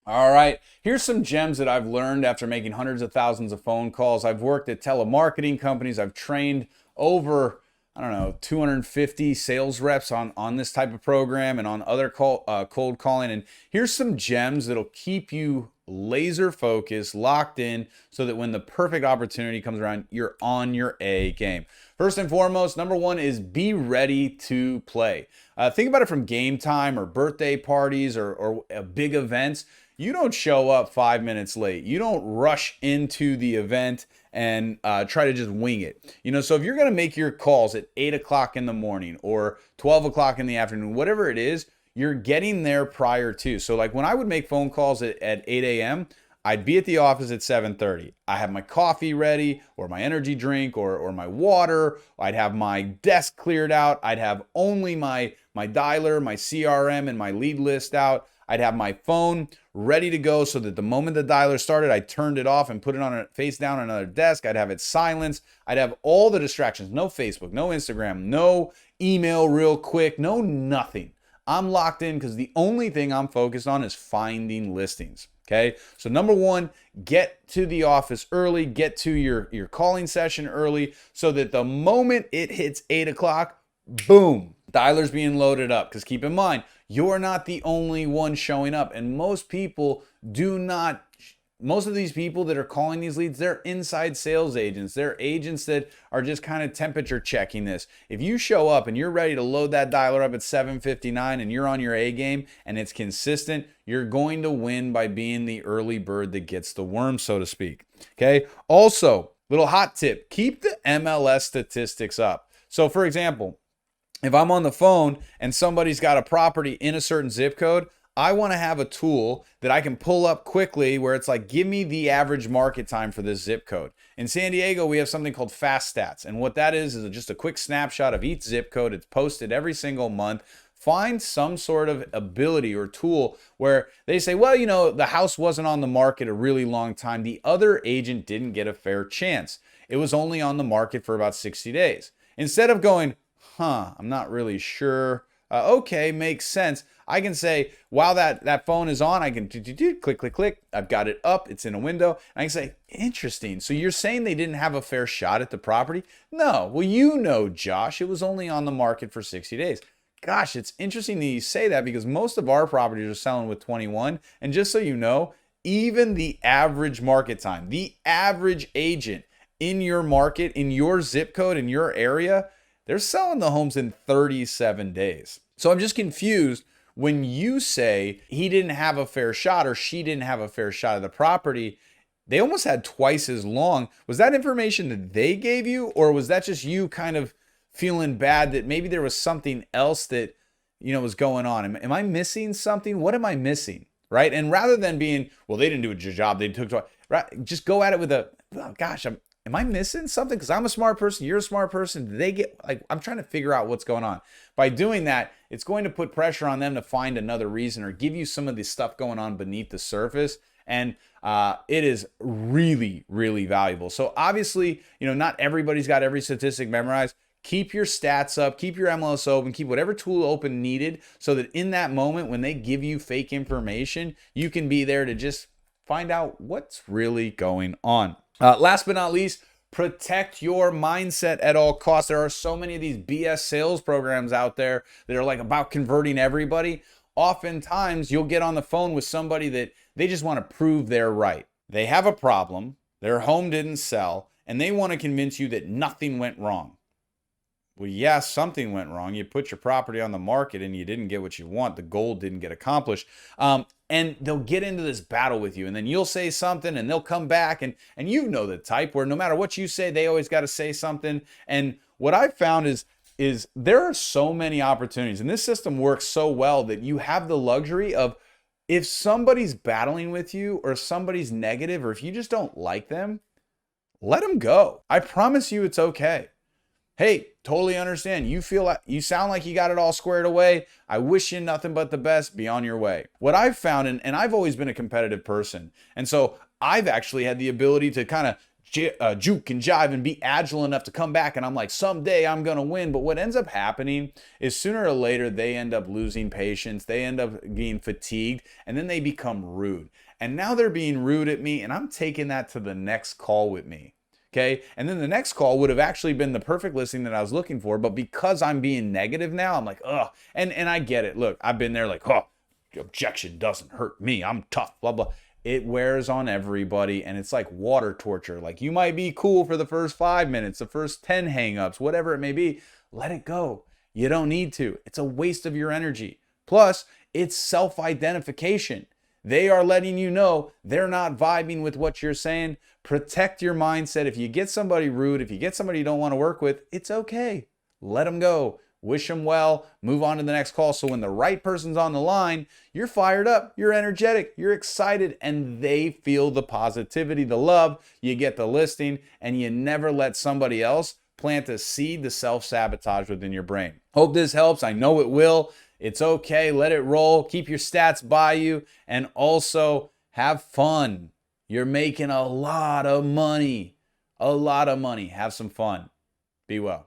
All right, here's some gems that I've learned after making hundreds of thousands of phone calls. I've worked at telemarketing companies. I've trained over, I don't know, 250 sales reps on this type of program and on other cold calling. And here's some gems that'll keep you laser focused, locked in, so that when the perfect opportunity comes around, you're on your A game. First and foremost, number one is be ready to play. Think about it from game time or birthday parties or big events. You don't show up 5 minutes late. You don't rush into the event and try to just wing it. So if you're going to make your calls at 8 o'clock in the morning or 12 o'clock in the afternoon, whatever it is, you're getting there prior to. So like when I would make phone calls at 8 a.m., I'd be at the office at 7:30. I have my coffee ready or my energy drink or my water. I'd have my desk cleared out. I'd have only my dialer, my CRM, and my lead list out. I'd have my phone ready to go so that the moment the dialer started, I turned it off and put it on a face down on another desk. I'd have it silenced. I'd have all the distractions. No Facebook, no Instagram, no email real quick, no nothing. I'm locked in because the only thing I'm focused on is finding listings. Okay, so number one, get to the office early, get to your calling session early so that the moment it hits 8 o'clock, boom, dialer's being loaded up. Because keep in mind, you're not the only one showing up. And most of these people that are calling these leads, they're inside sales agents. They're agents that are just kind of temperature checking this. If you show up and you're ready to load that dialer up at 7:59 and you're on your A game and it's consistent, you're going to win by being the early bird that gets the worm, so to speak. Okay. Also, little hot tip, keep the MLS statistics up. So for example, if I'm on the phone and somebody's got a property in a certain zip code, I want to have a tool that I can pull up quickly where it's like, give me the average market time for this zip code. In San Diego, we have something called Fast Stats. And what that is just a quick snapshot of each zip code. It's posted every single month. Find some sort of ability or tool where they say, well, the house wasn't on the market a really long time. The other agent didn't get a fair chance. It was only on the market for about 60 days. Instead of going, I'm not really sure. Okay, makes sense. I can say, while that phone is on, I can click, click, click. I've got it up. It's in a window. And I can say, interesting. So you're saying they didn't have a fair shot at the property? No. Well, Josh, it was only on the market for 60 days. Gosh, it's interesting that you say that because most of our properties are selling with 21. And just so you know, even the average market time, the average agent in your market, in your zip code, in your area, they're selling the homes in 37 days. So I'm just confused when you say he didn't have a fair shot or she didn't have a fair shot of the property. They almost had twice as long. Was that information that they gave you, or was that just you kind of feeling bad that maybe there was something else that was going on? Am I missing something? What am I missing? Right? And rather than being, well, they didn't do a job, they took, right? Just go at it with am I missing something? Because I'm a smart person, you're a smart person. I'm trying to figure out what's going on. By doing that, it's going to put pressure on them to find another reason or give you some of the stuff going on beneath the surface. And it is really, really valuable. So obviously, not everybody's got every statistic memorized. Keep your stats up, keep your MLS open, keep whatever tool open needed so that in that moment when they give you fake information, you can be there to just find out what's really going on. Last but not least, protect your mindset at all costs. There are so many of these BS sales programs out there that are like about converting everybody. Oftentimes, you'll get on the phone with somebody that they just want to prove they're right. They have a problem, their home didn't sell, and they want to convince you that nothing went wrong. Well, yeah, something went wrong. You put your property on the market and you didn't get what you want. The goal didn't get accomplished. And they'll get into this battle with you. And then you'll say something and they'll come back. And you know the type where no matter what you say, they always got to say something. And what I've found is there are so many opportunities. And this system works so well that you have the luxury of, if somebody's battling with you or somebody's negative, or if you just don't like them, let them go. I promise you it's okay. Hey, totally understand. You sound like you got it all squared away. I wish you nothing but the best. Be on your way. What I've found, and I've always been a competitive person, and so I've actually had the ability to kind of juke and jive and be agile enough to come back. And I'm like, someday I'm going to win. But what ends up happening is sooner or later, they end up losing patience. They end up being fatigued, and then they become rude. And now they're being rude at me, and I'm taking that to the next call with me. Okay. And then the next call would have actually been the perfect listing that I was looking for. But because I'm being negative now, I'm like, ugh. And I get it. Look, I've been there like, oh, objection doesn't hurt me. I'm tough, blah, blah. It wears on everybody, and it's like water torture. Like, you might be cool for the first 5 minutes, the first 10 hangups, whatever it may be. Let it go. You don't need to. It's a waste of your energy. Plus, it's self-identification. They are letting you know they're not vibing with what you're saying. Protect your mindset. If you get somebody rude, if you get somebody you don't want to work with, it's okay. Let them go. Wish them well. Move on to the next call. So when the right person's on the line, you're fired up, you're energetic, you're excited, and they feel the positivity, the love. You get the listing, and you never let somebody else plant a seed to self-sabotage within your brain. Hope this helps. I know it will. It's okay. Let it roll. Keep your stats by you, and also have fun. You're making a lot of money. A lot of money. Have some fun. Be well.